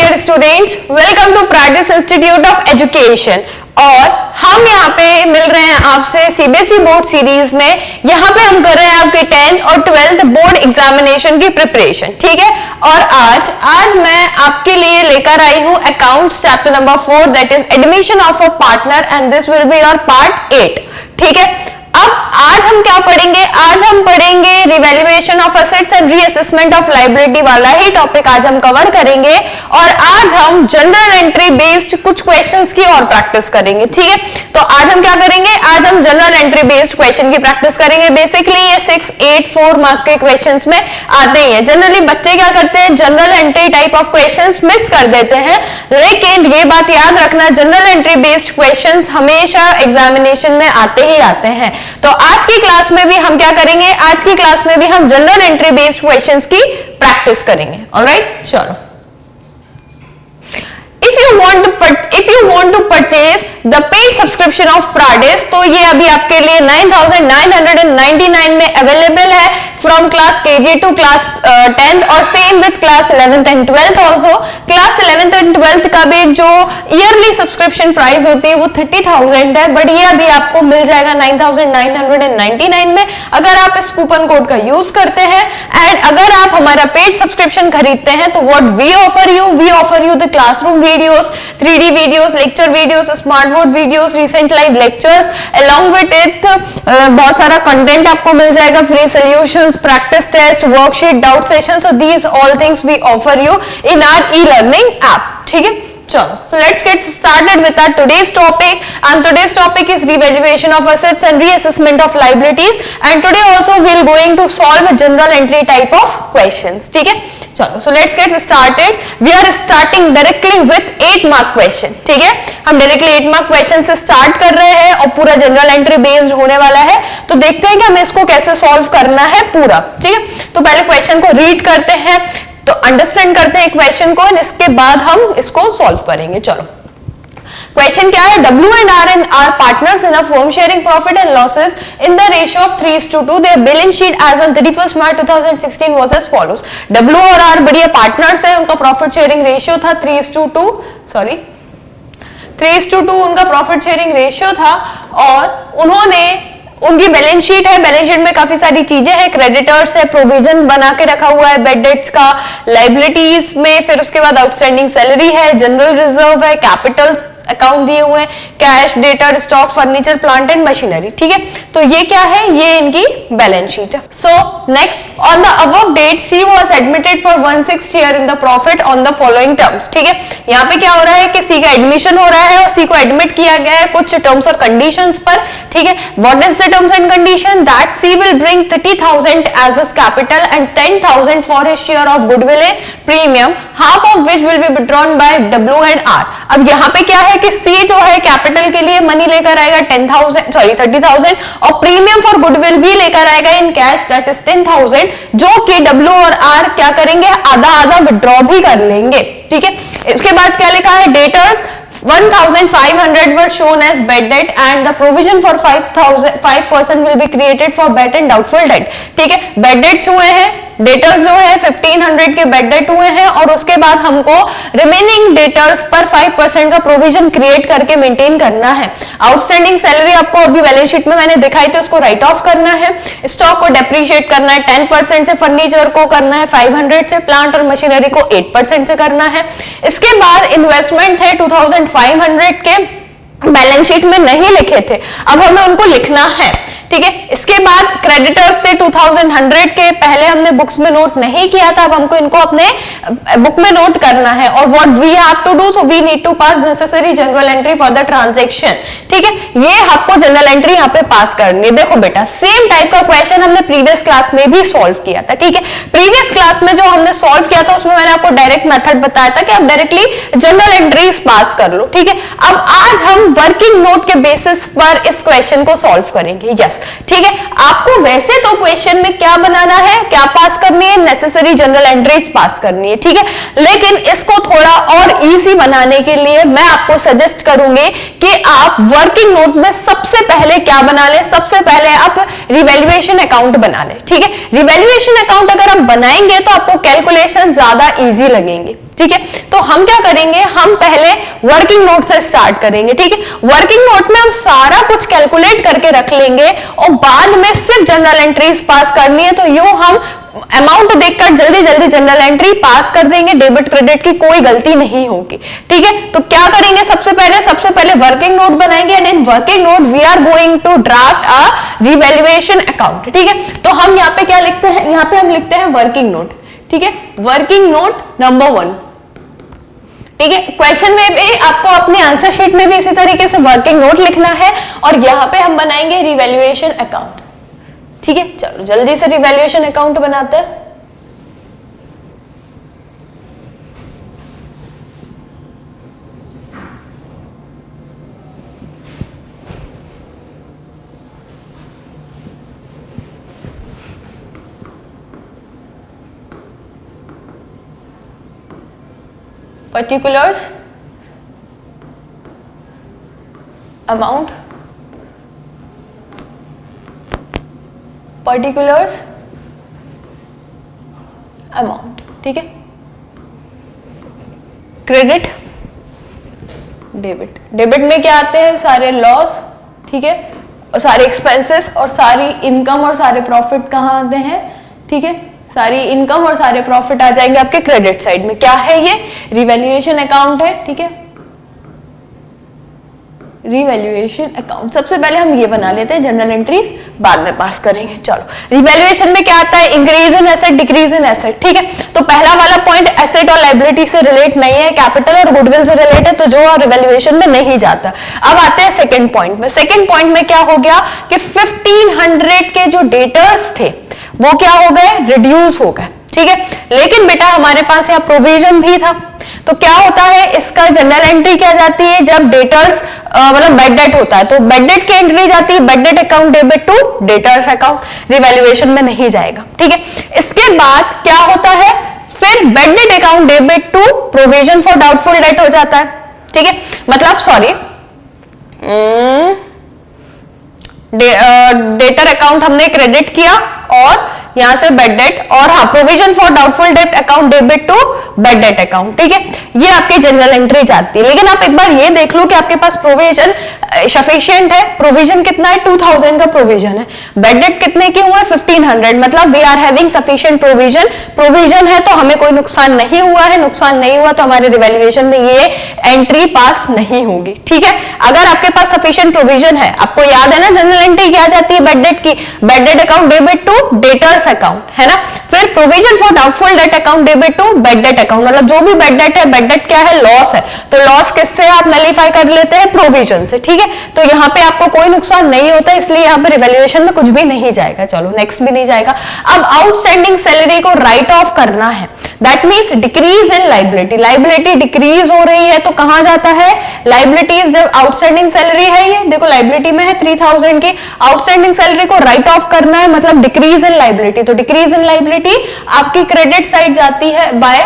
Dear students, welcome to Pride's institute of education. और हम यहाँ पे मिल रहे हैं आपसे सीबीएसई बोर्ड सीरीज में। यहाँ पे हम कर रहे हैं आपके 10th और 12th बोर्ड एग्जामिनेशन की प्रिपरेशन, ठीक है। और आज मैं आपके लिए लेकर आई हूँ accounts chapter number 4, that is admission of a partner, and this will be your part 8, ठीक है। अब आज हम क्या पढ़ेंगे? आज हम पढ़ेंगे revaluation of assets and reassessment of liability वाला ही टॉपिक आज हम कवर करेंगे। और आज हम जनरल एंट्री बेस्ड कुछ क्वेश्चंस की और प्रैक्टिस करेंगे, ठीक है। तो आज हम क्या करेंगे? आज हम जनरल एंट्री बेस्ड क्वेश्चन की प्रैक्टिस करेंगे। बेसिकली ये 6, 8, 4 मार्क के क्वेश्चंस में आते ही है। जनरली बच्चे क्या करते हैं, general entry type of questions miss कर देते हैं, लेकिन ये बात याद रखना, जनरल एंट्री बेस्ड क्वेश्चंस हमेशा एग्जामिनेशन में आते ही आते हैं। तो आज की क्लास में भी हम क्या करेंगे? आज की क्लास में भी हम जनरल एंट्री बेस्ड क्वेश्चंस की प्रैक्टिस करेंगे। ऑलराइट, चलो। If you want to purchase the paid subscription of Pradis, तो ये अभी आपके लिए 9,999 में अवेलेबल है from class KG to class 10th, और same with class 11th and 12th also. Class 11th and 12th का भी जो ईयरली सब्सक्रिप्शन प्राइस होती है वो 30,000 है, बट ये अभी आपको मिल जाएगा 9,999 में अगर आप इस कूपन कोड का यूज करते हैं। एंड अगर आप हमारा पेड सब्सक्रिप्शन खरीदते हैं तो what we offer you the classroom videos, 3D videos, lecture videos, smart board videos, recent live lectures, along with it बहुत सारा कंटेंट आपको मिल जाएगा, free solutions, practice test, worksheet, doubt session. So these all things we offer you in our e learning app, ठीक है। चलो, so let's get started with our today's topic, and today's topic is revaluation of assets and reassessment of liabilities, and today also we'll going to solve a general entry type of questions, ठीक है। चलो, so let's get started. We are starting directly with 8 mark question, ठीक है। हम directly 8 mark question से start कर रहे हैं और पूरा जनरल एंट्री बेस्ड होने वाला है। तो देखते हैं कि हमें इसको कैसे सॉल्व करना है पूरा, ठीक है। तो पहले क्वेश्चन को रीड करते हैं, तो अंडरस्टैंड करते हैं क्वेश्चन को, और इसके बाद हम इसको सॉल्व करेंगे। चलो, क्वेश्चन क्या है? W and R are partners in a firm sharing profit and losses in the ratio of 3:2. Their balance sheet as on 31st March 2016 was as follows. W और R बढ़िया पार्टनर्स हैं, उनका profit sharing ratio था 3:2, 3:2 उनका profit sharing ratio था। और उन्होंने, उनकी बैलेंस शीट है, बैलेंस शीट में काफी सारी चीजें हैं, क्रेडिटर्स है, प्रोविजन बना के रखा हुआ है बैड डेट्स का, लायबिलिटीज में, फिर उसके बाद आउटस्टैंडिंग सैलरी है, जनरल रिजर्व है, कैपिटल अकाउंट दिए हुए हैं, cash, debtor, stock, furniture, plant and machinery, ठीक है। तो ये क्या है? ये इनकी बैलेंस शीट है। So next, on the above date C was admitted for 1/6 share in the profit on the following terms, ठीक है। यहाँ पे क्या हो रहा है कि सी का एडमिशन हो रहा है और सी को एडमिट किया गया है कुछ टर्म्स और कंडीशंस पर, ठीक है। What is the terms and condition? That C will bring 30,000 as his capital and 10,000 for his share of goodwill and premium, half of which will be withdrawn by W and R. अब यहाँ पे क्या है कि C जो है capital के लिए मनी लेकर आएगा 30,000 और प्रीमियम फॉर गुडविल भी लेकर आएगा इन कैश, दैट इज 10,000, जो कि W और R क्या करेंगे? आधा आधा विड्रॉ भी कर लेंगे, ठीक है। इसके बाद क्या लिखा है? Debtors 1,500 were shown as bad debt and the provision for 5% will be created for bad and doubtful debt, ठीक है। bad debts हुए हैं, डेटर्स जो है 1,500 के बैड डेट हुए हैं, और उसके बाद हमको रिमेनिंग डेटर्स पर 5% का प्रोविजन क्रिएट करके मेंटेन करना है। आउटस्टैंडिंग सैलरी आपको अभी बैलेंस शीट में मैंने दिखाई थी, उसको राइट ऑफ करना है। स्टॉक को डेप्रीशिएट करना है 10% से, फर्नीचर को करना है 500 से, प्लांट और मशीनरी को 8% से करना है। इसके बाद इन्वेस्टमेंट थे 2,500 के, बैलेंस शीट में नहीं लिखे थे, अब हमें उनको लिखना है, ठीक है। इसके बाद क्रेडिटर्स थे 2,100 के, पहले हमने बुक्स में नोट नहीं किया था, अब हमको इनको अपने बुक में नोट करना है। और what we have to do, so we need to pass necessary journal entry for the transaction, ठीक है। ये आपको जनरल एंट्री यहाँ पे पास करनी है। देखो बेटा, सेम टाइप का क्वेश्चन हमने प्रीवियस क्लास में भी सॉल्व किया था, ठीक है। प्रीवियस क्लास में जो हमने सॉल्व किया था उसमें मैंने आपको डायरेक्ट मेथड बताया था कि आप डायरेक्टली जनरल एंट्रीज पास कर लो, ठीक है। अब आज हम वर्किंग नोट के बेसिस पर इस क्वेश्चन को सॉल्व करेंगे, यस, ठीक है। आपको वैसे तो क्वेश्चन में क्या बनाना है, क्या पास करनी है? नेसेसरी जनरल एंट्रीज पास करनी है, ठीक है। लेकिन इसको थोड़ा और इजी बनाने के लिए मैं आपको सजेस्ट करूंगी कि आप वर्किंग नोट में सबसे पहले क्या बना लें? सबसे पहले आप रिवैल्यूएशन अकाउंट बना लें, ठीक है। रिवैल्यूएशन अकाउंट अगर आप बनाएंगे तो आपको कैलकुलेशन ज्यादा इजी लगेंगे, ठीक है। तो हम क्या करेंगे, हम पहले वर्किंग नोट से स्टार्ट करेंगे, ठीक है। वर्किंग नोट में हम सारा कुछ कैलकुलेट करके रख लेंगे और बाद में सिर्फ जनरल एंट्रीज पास करनी है, तो यूं हम अमाउंट देखकर जल्दी जल्दी जनरल एंट्री पास कर देंगे, डेबिट क्रेडिट की कोई गलती नहीं होगी, ठीक है। तो क्या करेंगे, सबसे पहले वर्किंग नोट बनाएंगे and in working note we are going to draft a revaluation account, ठीक है। तो हम यहाँ पे क्या लिखते हैं, यहाँ पे हम लिखते हैं वर्किंग नोट, ठीक है। वर्किंग नोट नंबर 1, ठीक है। क्वेश्चन में भी आपको अपने आंसर शीट में भी इसी तरीके से वर्किंग नोट लिखना है और यहाँ पे हम बनाएंगे रिवैल्यूएशन अकाउंट, ठीक है। चलो जल्दी से रिवैल्यूएशन अकाउंट बनाते हैं। पर्टिकुलर्स, अमाउंट, पर्टिकुलर्स, अमाउंट, ठीक है। क्रेडिट, डेबिट, डेबिट में क्या आते हैं, सारे लॉस, ठीक है, और सारे एक्सपेंसेस और सारी इनकम और सारे प्रॉफिट कहाँ आते हैं, ठीक है। सारी इनकम और सारे प्रॉफिट आ जाएंगे आपके क्रेडिट साइड में। क्या है ये, रिवैल्यूएशन अकाउंट है, ठीक है। रिवैल्यूएशन अकाउंट सबसे पहले हम ये बना लेते हैं, जनरल एंट्रीज बाद में पास करेंगे। चलो रिवैल्यूएशन में क्या आता है, increase in asset, decrease in asset, ठीक है। तो पहला वाला पॉइंट एसेट और लायबिलिटी से रिलेट नहीं है, कैपिटल और गुडविल से रिलेट है, तो जो रिवैल्यूएशन में नहीं जाता। अब आते हैं सेकंड पॉइंट में। सेकंड पॉइंट में क्या हो गया कि 1500 के जो डेटर्स थे वो क्या हो गए, रिड्यूस हो गए, ठीक है। लेकिन बेटा हमारे पास यहाँ प्रोविजन भी था, तो क्या होता है, इसका जनरल एंट्री क्या जाती है, जब डेटर्स मतलब बेड डेट होता है तो बेड डेट की एंट्री जाती है, bad debt account debit to debtors account, revaluation में नहीं जाएगा, ठीक है। इसके बाद क्या होता है, फिर bad debt account debit to provision for doubtful debt हो जाता है, ठीक है। मतलब सॉरी, डेटर अकाउंट हमने क्रेडिट किया और यहां से बेड डेट, और हाँ provision for doubtful debt account debit to bad debt account, ठीक है। ये आपके जनरल एंट्री जाती है। लेकिन आप एक बार ये देख लो कि आपके पास प्रोविजन सफिशिएंट है, प्रोविजन कितना है, 2000 का प्रोविजन है, बेड डेट कितने की हुआ है, 1500, मतलब we are having sufficient provision, provision है तो हमें कोई नुकसान नहीं हुआ है, नुकसान नहीं हुआ तो हमारे रिवैल्यूएशन में ये एंट्री पास नहीं होगी, ठीक है। अगर आपके पास सफिशिएंट प्रोविजन है, आपको याद है ना जनरल एंट्री क्या जाती है, बेड डेट की, bad debt account debit to debtors account, है ना। फिर provision for doubtful debt account debit to bad debt account, मतलब जो भी बेड डेट है, बेड डेट क्या है, लॉस है, तो लॉस किससे आप नलीफाई कर लेते हैं, प्रोविजन से, ठीक है। तो यहाँ पे आपको कोई नुकसान नहीं होता, इसलिए यहाँ पे रिवैल्यूएशन में कुछ भी नहीं जाएगा। चलो नेक्स्ट भी नहीं जाएगा। अब आउटस्टैंडिंग सैलरी को राइट ऑफ करना है, that means decrease in liability, liability decrease हो रही है तो कहां जाता है, लायबिलिटीज, जब आउटस्टैंडिंग सैलरी है, ये देखो लायबिलिटी में है 3000 की, आउटस्टैंडिंग सैलरी को राइट ऑफ करना है, मतलब डिक्रीज इन लायबिलिटी, तो डिक्रीज इन लायबिलिटी आपकी क्रेडिट साइड जाती है बाय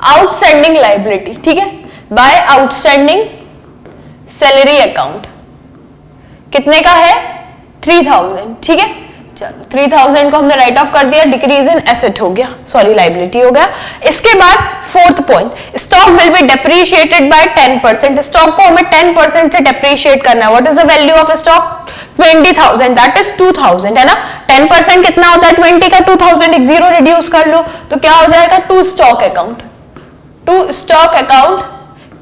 आउटस्टैंडिंग लायबिलिटी, ठीक है, बाय आउटस्टैंडिंग सैलरी अकाउंट, कितने का है, 3000, ठीक है। चलो 3000 को हमने राइट ऑफ कर दिया, डिक्रीज इन एसेट हो गया, सॉरी लायबिलिटी हो गया। इसके बाद fourth point, stock will be depreciated by 10%, stock को हमें 10% से डेप्रिशिएट करना है। What is the value of stock, 20,000, that is 2000, है ना। 10% कितना होता है, 20 का 2000, एक जीरो रिड्यूस कर लो तो क्या हो जाएगा, to stock account, to stock account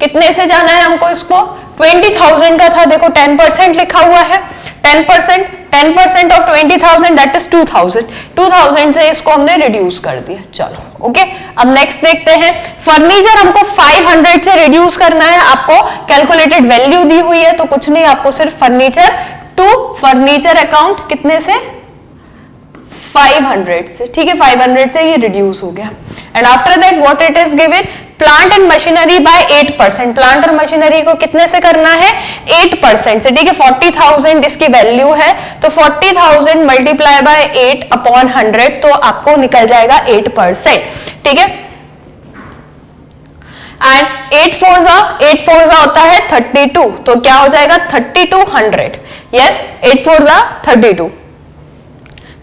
कितने से जाना है हमको, इसको 20,000 का था, देखो 10% लिखा हुआ है, 10% ऑफ 20,000 दैट इज 2000, 2000 से इसको हमने रिड्यूस कर दिया। चलो ओके, अब नेक्स्ट देखते हैं। फर्नीचर हमको 500 से रिड्यूस करना है, आपको कैलकुलेटेड वैल्यू दी हुई है तो कुछ नहीं, आपको सिर्फ फर्नीचर टू फर्नीचर अकाउंट कितने से, 500 से, ठीक है, 500 से ये रिड्यूस हो गया। And after that what it is given, plant and machinery by 8%, plant और मशीनरी को कितने से करना है, 8% से, ठीक है। 40,000 इसकी वैल्यू है तो 40,000 मल्टीप्लाई बाय 8 अपॉन 100 तो आपको निकल जाएगा 8%, ठीक है। एंड 8 4 होता है 32, तो क्या हो जाएगा 3200, यस 8 4 32,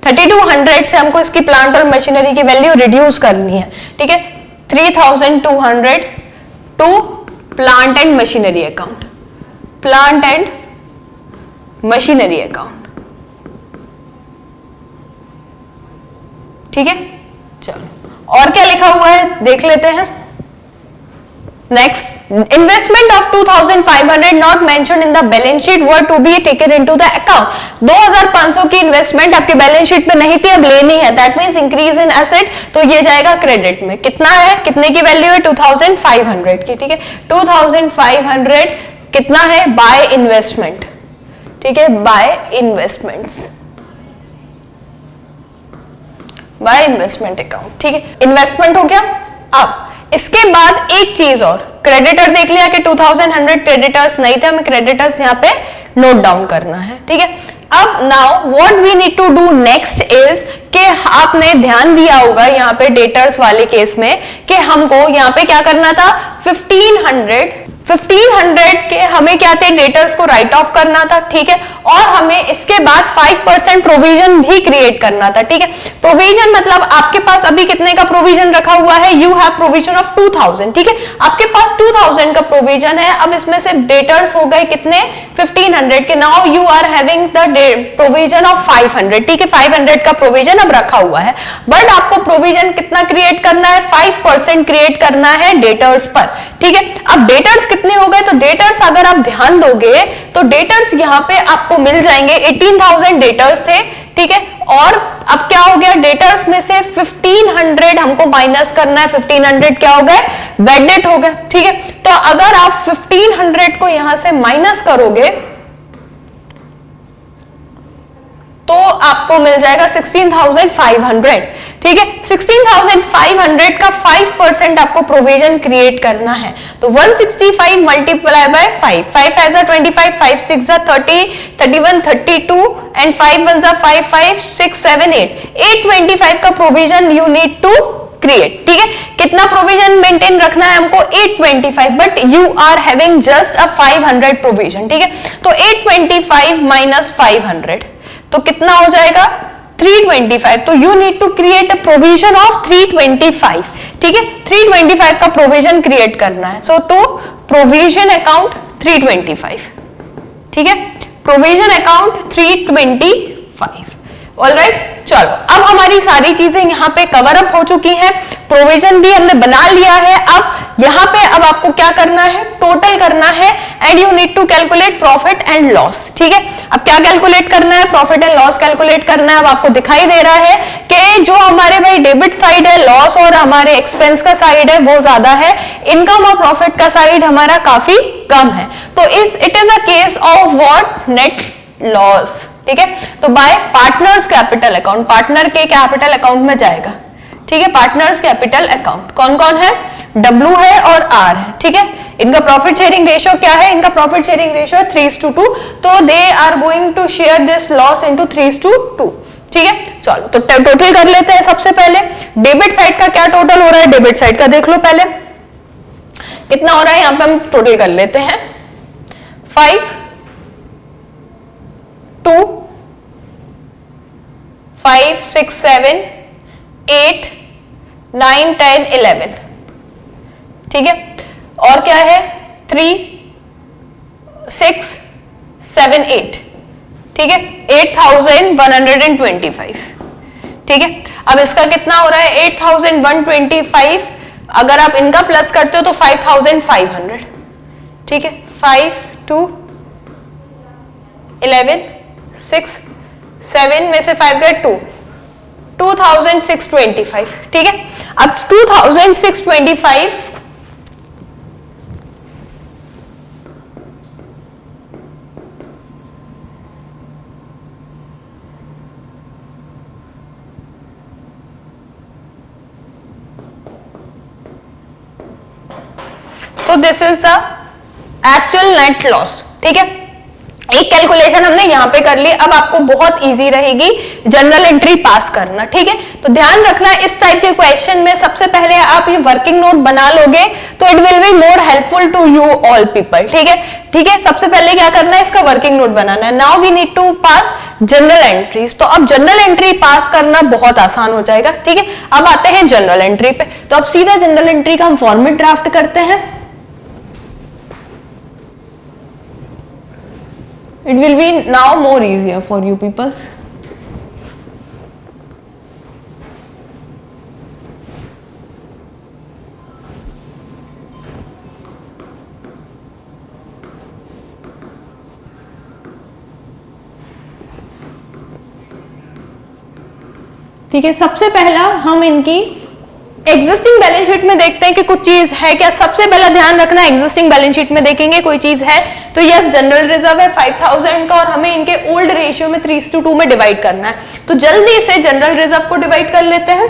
3200 से हमको इसकी प्लांट और मशीनरी की वैल्यू रिड्यूस करनी है, ठीक है। 3,200 to plant and machinery account, plant and machinery account. ठीक है, चलो और क्या लिखा हुआ है देख लेते हैं। Next, investment of 2,500 not mentioned in the balance sheet were to be taken into the account. 2,500 की इन्वेस्टमेंट आपके बैलेंस शीट पे नहीं थी, अब लेनी है, that means increase in asset, तो ये जाएगा क्रेडिट में। कितना है, कितने की वैल्यू है, 2,500 की। ठीक है, 2,500 कितना है, बाय इन्वेस्टमेंट। ठीक है, by investments, by investment account. ठीक है, इन्वेस्टमेंट हो गया। अब इसके बाद एक चीज और, क्रेडिटर देख लिया कि 2,100 क्रेडिटर्स नहीं थे, हमें क्रेडिटर्स यहाँ पे नोट डाउन करना है। ठीक है, अब now what we need to do next is कि आपने ध्यान दिया होगा यहाँ पे डेटर्स वाले केस में कि हमको यहाँ पे क्या करना था, 1500 के हमें क्या थे, डेटर्स को राइट ऑफ करना था। ठीक है, और हमें इसके बाद 5% प्रोविजन भी क्रिएट करना था। ठीक है, प्रोविजन मतलब आपके पास अभी कितने का प्रोविजन रखा हुआ है, यू हैव प्रोविजन ऑफ 2,000। ठीक है, आपके पास 2,000 का प्रोविजन है, अब इसमें से डेटर्स हो गए कितने, 1500 के। Now you are having the provision of 500। ठीक है, 500 का प्रोविजन अब रखा हुआ है, बट आपको प्रोविजन कितना क्रिएट करना है, 5% क्रिएट करना है डेटर्स पर। ठीक है, अब डेटर्स कितने हो गए, तो डेटर्स अगर आप ध्यान दोगे तो डेटर्स यहाँ पे आपको मिल जाएंगे, 18,000 डेटर्स थे। ठीक है, और अब क्या हो गया, डेटर्स में से 1500 हमको माइनस करना है, 1500 क्या हो गए, बैड डेट हो गए। ठीक है, तो अगर आप 1500 को यहां से माइनस करोगे तो आपको मिल जाएगा 16,500। ठीक है, 16,500 का 5% आपको प्रोविजन क्रिएट करना है, तो 165 मल्टीप्लाई बाय 5, 5 5 जा 25, 5 6 जा 30, 31 32 एंड 5 1 जा 5 5 6 7 8, 825 का provision you need to create. ठीक है, कितना प्रोविजन मेंटेन रखना है हमको, 825, but you are having just a 500 provision. ठीक है, तो 825 माइनस 500 तो कितना हो जाएगा, 325। तो you need to create a provision of 325। ठीक है, 325 का प्रोविजन क्रिएट करना है, सो टू प्रोविजन अकाउंट 325। ठीक है, प्रोविजन अकाउंट 325। ऑलराइट, चलो अब हमारी सारी चीजें यहाँ पे कवर अप हो चुकी हैं, प्रोविजन भी हमने बना लिया है। अब यहाँ पे अब आपको क्या करना है, टोटल करना है, and you need to calculate profit and loss. ठीक है, अब क्या कैलकुलेट करना है, प्रॉफिट एंड लॉस कैलकुलेट करना है। अब आपको दिखाई दे रहा है कि जो हमारे भाई डेबिट साइड है, लॉस और हमारे एक्सपेंस का साइड है वो ज्यादा है, इनकम और प्रॉफिट का साइड हमारा काफी कम है, तो it is a case of what, net loss. ठीक है, तो bye partners capital account, partner के कैपिटल अकाउंट में जाएगा। ठीक है, पार्टनर्स कैपिटल अकाउंट कौन कौन है, W है और R है। ठीक है, इनका प्रॉफिट शेयरिंग रेशियो क्या है, इनका प्रॉफिट शेयरिंग रेशियो है 3:2, तो they are going to share this loss into 3:2। ठीक है, चलो तो टोटल कर लेते हैं। सबसे पहले डेबिट साइड का क्या टोटल हो रहा है, डेबिट साइड का देख लो पहले कितना हो रहा है, यहां पे हम टोटल कर लेते हैं, 5 2 5 6 7 8 9 10 11। ठीक है, और क्या है, 3 6 7 8। ठीक है, 8,125। ठीक है, अब इसका कितना हो रहा है, 8,125, अगर आप इनका प्लस करते हो तो 5,500। ठीक है, 5 2 11 6 7 में से 5 गए 2, 2,625। ठीक है, अब 2,625 तो this is the actual net loss. ठीक है, एक कैलकुलेशन हमने यहां पे कर ली, अब आपको बहुत इजी रहेगी जनरल एंट्री पास करना। ठीक है, तो ध्यान रखना इस टाइप के क्वेश्चन में सबसे पहले आप ये वर्किंग नोट बना लोगे तो it will be more helpful to you all people. ठीक है, ठीक है, सबसे पहले क्या करना है, इसका वर्किंग नोट बनाना है। Now we need to pass general entries. तो अब जनरल एंट्री पास करना बहुत आसान हो जाएगा। ठीक है, अब आते हैं जनरल एंट्री पे। तो अब सीधा जनरल एंट्री का हम फॉर्मेट ड्राफ्ट करते हैं। It will be now more easier for you peoples. ठीक है, सबसे पहला हम इनकी एग्जिस्टिंग बैलेंस शीट में देखते हैं कि कुछ चीज है क्या। सबसे पहला ध्यान रखना, एग्जिस्टिंग बैलेंस शीट में देखेंगे कोई चीज है तो यस जनरल रिजर्व है 5000 का और हमें इनके ओल्ड रेशियो में 3:2 में डिवाइड करना है। तो जल्दी से जनरल रिजर्व को डिवाइड कर लेते हैं।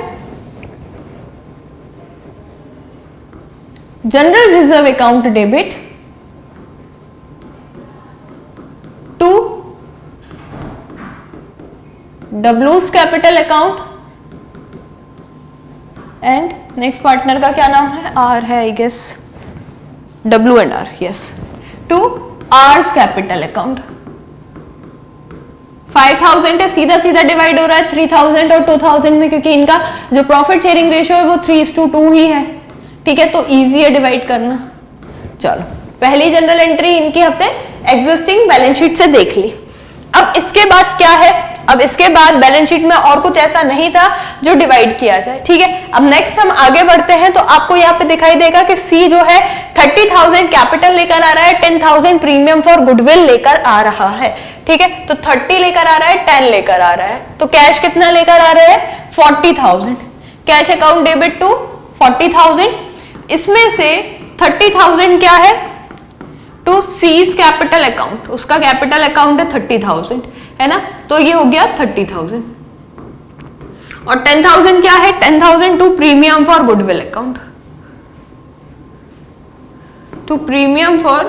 General reserve account debit to W's capital account and next partner का क्या नाम है, आर है I guess, W and R, yes, to R's capital account. 5000 है, सीधा सीधा डिवाइड हो रहा है 3000 और 2000 में, क्योंकि इनका जो प्रॉफिट शेयरिंग रेशियो है वो 3:2 ही है। ठीक है, तो इजी है डिवाइड करना। चलो, पहली जनरल एंट्री इनकी हमने एग्जिस्टिंग बैलेंस शीट से देख ली। अब इसके बाद क्या है, अब इसके बाद बैलेंस शीट में और कुछ ऐसा नहीं था जो डिवाइड किया जाए। ठीक है, अब नेक्स्ट हम आगे बढ़ते हैं तो आपको यहाँ पे दिखाई देगा कि सी जो है 30,000 कैपिटल लेकर आ रहा है, 10,000 प्रीमियम फॉर गुडविल लेकर आ रहा है। ठीक है, तो 30 लेकर आ रहा है, 10 लेकर आ रहा है, तो कैश कितना लेकर आ रहे हैं 40,000। कैश अकाउंट डेबिट टू 40,000, इसमें से 30,000 क्या है टू सीज कैपिटल अकाउंट, उसका कैपिटल अकाउंट है 30,000, है ना, तो ये हो गया 30,000। और 10,000 क्या है, 10,000 to premium for goodwill account, to premium for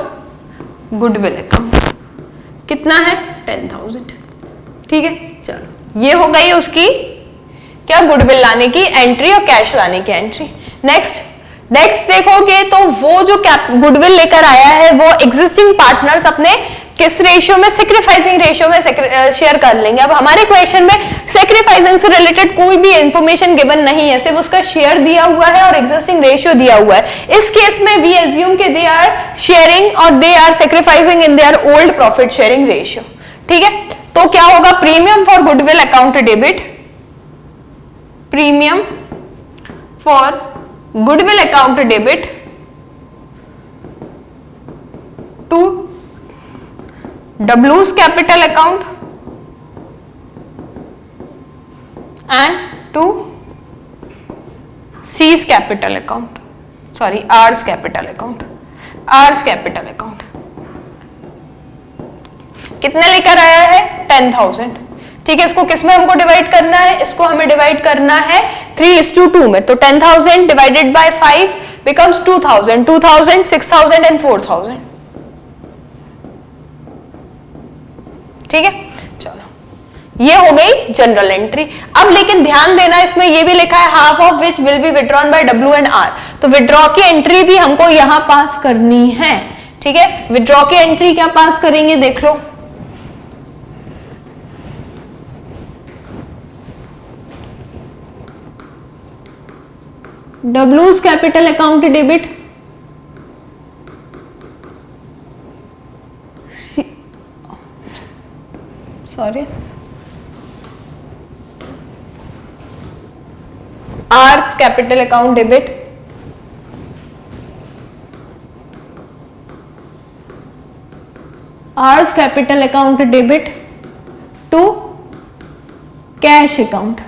goodwill account कितना है 10,000। ठीक है, चलो ये हो गई उसकी क्या, गुडविल लाने की एंट्री और कैश लाने की एंट्री। नेक्स्ट देखोगे तो वो जो गुडविल लेकर आया है वो एग्जिस्टिंग पार्टनर्स अपने किस रेशियो में, सेक्रीफाइसिंग रेशियो में शेयर कर लेंगे। अब हमारे क्वेश्चन में सेक्रीफाइसिंग से रिलेटेड कोई भी इंफॉर्मेशन गिवन नहीं है, सिर्फ उसका शेयर दिया हुआ है और एग्जिस्टिंग रेशियो दिया हुआ है। इस केस में वी एज्यूम के दे आर शेयरिंग और they are sacrificing in their old profit sharing ratio. ठीक है, तो क्या होगा, premium for goodwill account debit, premium for goodwill account debit to W's capital account and to C's capital account, sorry R's capital account, R's capital account कितने लेकर आया है 10,000। ठीक है, इसको किसमें हमको डिवाइड करना है, इसको हमें डिवाइड करना है 3:2 में। तो 10,000 डिवाइडेड बाय 5 बिकम्स 2,000, 2,000, 6,000 एंड 4,000। ठीक है, चलो ये हो गई जनरल एंट्री। अब लेकिन ध्यान देना, इसमें ये भी लिखा है half of which will be withdrawn bye W and R, तो विड्रॉ की एंट्री भी हमको यहां पास करनी है। ठीक है, विड्रॉ की एंट्री क्या पास करेंगे देख लो, W's capital account debit sorry R's capital account debit R's capital account debit to cash account.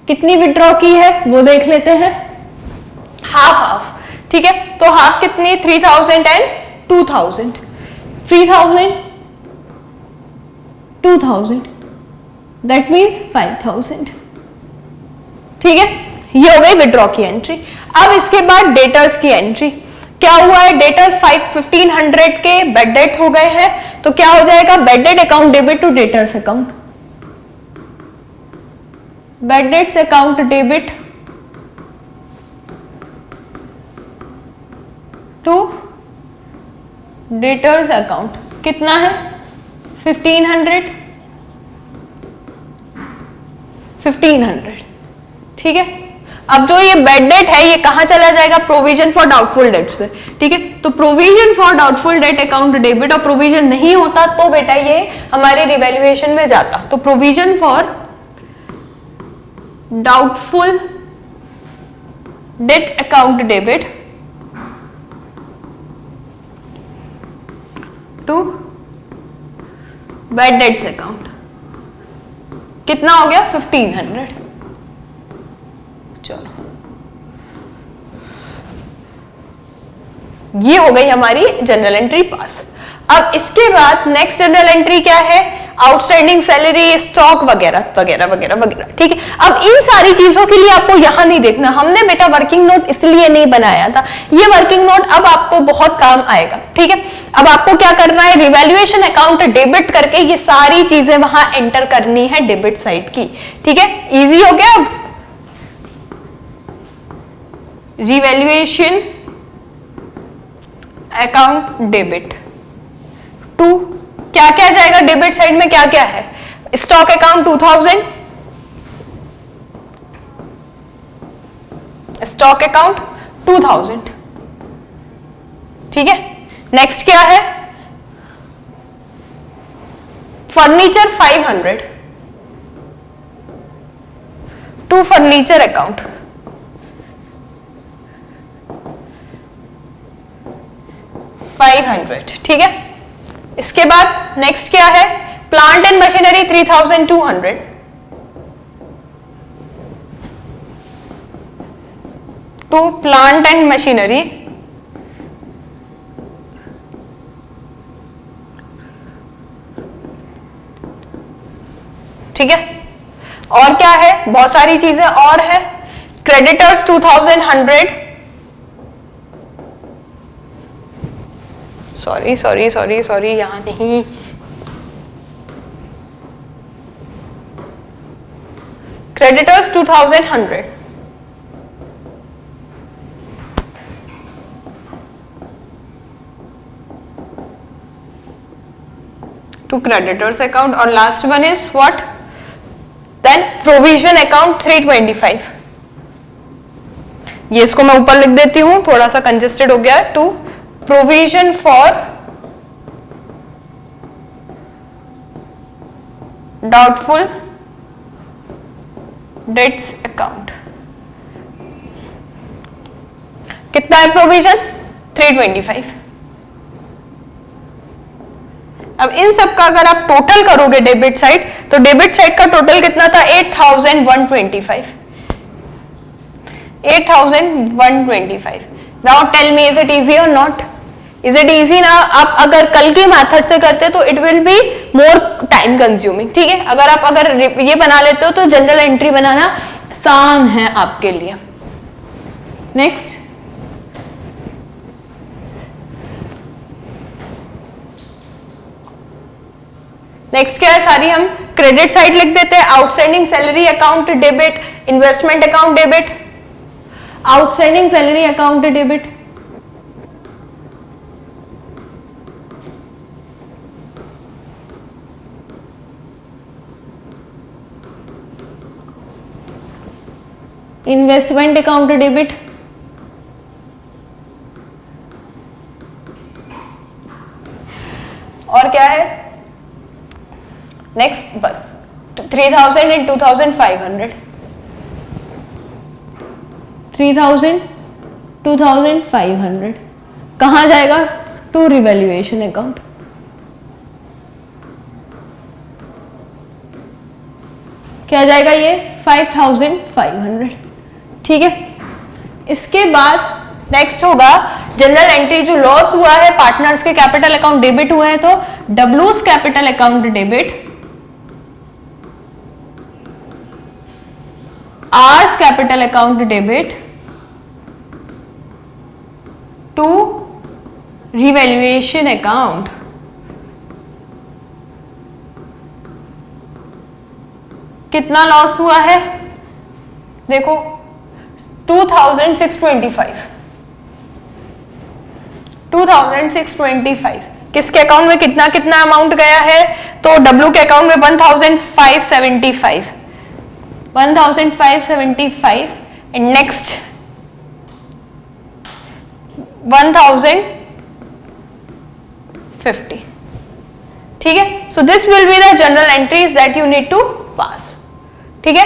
कितनी विड्रॉ की है वो देख लेते हैं, हाफ हाफ। ठीक है, तो हाफ कितनी, 3,000 एंड 2,000, 3,000 2,000, दैट मीन्स 5,000। ठीक है, ये हो गई विड्रॉ की एंट्री। अब इसके बाद डेटर्स की एंट्री क्या हुआ है, डेटर्स 1500 के बेड डेट हो गए हैं, तो क्या हो जाएगा, bad debt account debit to debtors account, bad debts account debit to debtors account कितना है 1500 1500, ठीक है। अब जो ये बैड डेट है ये कहां चला जाएगा, प्रोविजन फॉर डाउटफुल डेट्स पे, ठीक है। तो provision for doubtful debt account debit, और प्रोविजन नहीं होता तो बेटा ये हमारे रिवैल्यूएशन में जाता। तो provision for doubtful debt account debit to bad debts account कितना हो गया, 1500। चलो ये हो गई हमारी जनरल एंट्री पास। अब इसके बाद नेक्स्ट जनरल एंट्री क्या है, आउटस्टैंडिंग सैलरी, स्टॉक वगैरह वगैरह वगैरह वगैरह, ठीक है। अब इन सारी चीजों के लिए आपको यहां नहीं देखना, हमने बेटा वर्किंग नोट इसलिए नहीं बनाया था, ये वर्किंग नोट अब आपको बहुत काम आएगा, ठीक है। अब आपको क्या करना है, रिवैल्यूएशन अकाउंट डेबिट करके ये सारी चीजें वहां एंटर करनी है डेबिट साइड की, ठीक है। इजी हो गया। अब रिवैल्यूएशन अकाउंट डेबिट टू क्या क्या जाएगा डेबिट साइड में, क्या क्या है, स्टॉक अकाउंट 2000, स्टॉक अकाउंट 2000, ठीक है। नेक्स्ट क्या है, फर्नीचर 500 टू फर्नीचर अकाउंट, ठीक है। इसके बाद नेक्स्ट क्या है, plant and machinery 3200 to plant and machinery, ठीक है। और क्या है, बहुत सारी चीजें और है, क्रेडिटर्स 2100, सॉरी यहां नहीं, क्रेडिटर्स 2100, टू क्रेडिटर्स अकाउंट, और last one is what, then provision account 325। ये इसको मैं ऊपर लिख देती हूं, थोड़ा सा कंजेस्टेड हो गया, to provision for doubtful debts account. कितना है प्रोविजन, 325। अब इन सब का अगर आप टोटल करोगे डेबिट साइड, तो डेबिट साइड का टोटल कितना था, 8125, 8125। Now tell me, is it easy or not, is it easy ना। आप अगर कल के मेथड से करते तो it will be more time consuming, ठीक है। अगर ये बना लेते हो तो जनरल एंट्री बनाना आसान है आपके लिए। नेक्स्ट, नेक्स्ट क्या है, सारी हम क्रेडिट साइड लिख देते हैं। Outstanding salary account debit, investment account debit, outstanding salary account debit, investment account debit, और क्या है नेक्स्ट, बस 3000 एंड 2500, 3000 2500 कहां जाएगा, टू रिवैल्यूएशन अकाउंट, क्या जाएगा ये 5500, ठीक है। इसके बाद नेक्स्ट होगा जनरल एंट्री, जो लॉस हुआ है, पार्टनर्स के कैपिटल अकाउंट डेबिट हुए हैं, तो डब्ल्यूज capital account debit, R's capital account debit to revaluation account, कितना लॉस हुआ है देखो, 2625, 2625। किसके अकाउंट में कितना कितना अमाउंट गया है, तो डब्ल्यू के अकाउंट में 1575, 1575 and next 1050. ठीक है, so this will be the journal entries that you need to pass. ठीक है,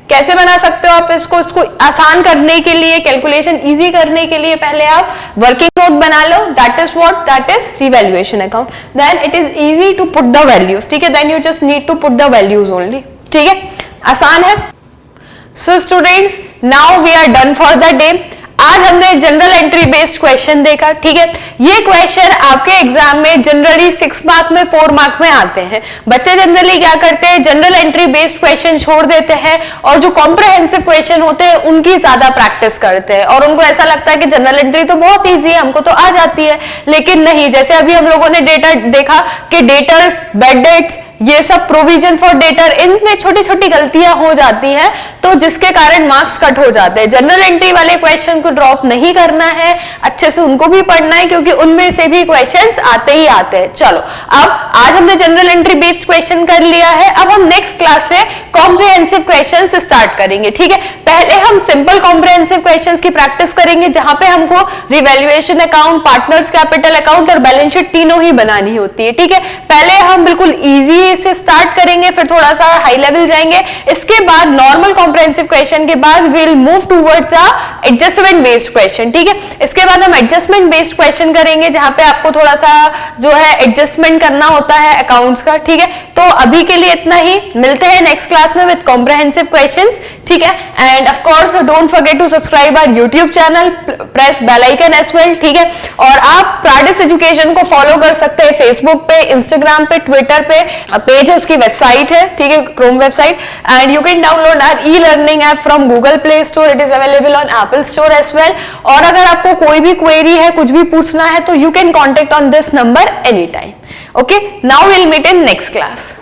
कैसे बना सकते हो आप इसको आसान करने के लिए, कैलकुलेशन इजी करने के लिए पहले आप वर्किंग नोट बना लो. That is what, that is revaluation account. Then it is easy to put the values. ठीक है, then you just need to put the values only. ठीक है, आसान है. So students, now we are done for the day. आज हमने general entry based question देखा. ठीक है, ये क्वेश्चन आपके एग्जाम में जनरली 6 मार्क में 4 मार्क में आते हैं. बच्चे जनरली क्या करते हैं, जनरल एंट्री बेस्ड क्वेश्चन छोड़ देते हैं और जो कॉम्प्रिहेंसिव क्वेश्चन होते हैं उनकी ज्यादा प्रैक्टिस करते हैं और उनको ऐसा लगता है कि जनरल एंट्री तो बहुत ईजी है, हमको तो आ जाती है. लेकिन नहीं, जैसे अभी हम लोगों ने डेटा देखा कि डेटर्स, बेड डेट्स, ये सब प्रोविजन फॉर डेटर, इनमें छोटी छोटी गलतियां हो जाती हैं तो जिसके कारण मार्क्स कट हो जाते हैं. जनरल एंट्री वाले क्वेश्चन को ड्रॉप नहीं करना है, अच्छे से उनको भी पढ़ना है क्योंकि उनमें से भी क्वेश्चंस आते ही आते हैं. चलो, अब आज हमने जनरल एंट्री बेस्ड क्वेश्चन कर लिया है. अब हम नेक्स्ट क्लास से कॉम्प्रिहेंसिव क्वेश्चंस स्टार्ट करेंगे. ठीक है, पहले हम सिंपल कॉम्प्रिहेंसिव क्वेश्चंस की प्रैक्टिस करेंगे जहां पे हमको revaluation account, partners capital account और बैलेंस शीट तीनों ही बनानी होती है. ठीक है, पहले हम बिल्कुल इजी से स्टार्ट करेंगे, फिर थोड़ा सा हाई लेवल जाएंगे. इसके बाद नॉर्मल कॉम्प्रिहेंसिव क्वेश्चन के बाद will move towards adjustment based question. ठीक है, इसके बाद हम एडजस्टमेंट बेस्ड क्वेश्चन करेंगे जहां पे आपको थोड़ा सा जो है एडजस्टमेंट करना होता है अकाउंट्स का. ठीक है, तो अभी के लिए इतना ही. मिलते हैं नेक्स्ट क्लास में विद कॉम्प्रिहेंसिव क्वेश्चंस. ठीक है, and of course don't forget to subscribe our YouTube channel, press bell icon as well. ठीक है, और आप प्राडिस एजुकेशन को फॉलो कर सकते हैं फेसबुक पे, इंस्टाग्राम पे, ट्विटर पे. पेज है, उसकी वेबसाइट है. ठीक है, Chrome website. And you can download our e learning app from Google Play Store. It is available on Apple Store as well. और अगर आपको कोई भी क्वेरी है, कुछ भी पूछना है तो you can contact on this number any time. Okay, now will meet in next class.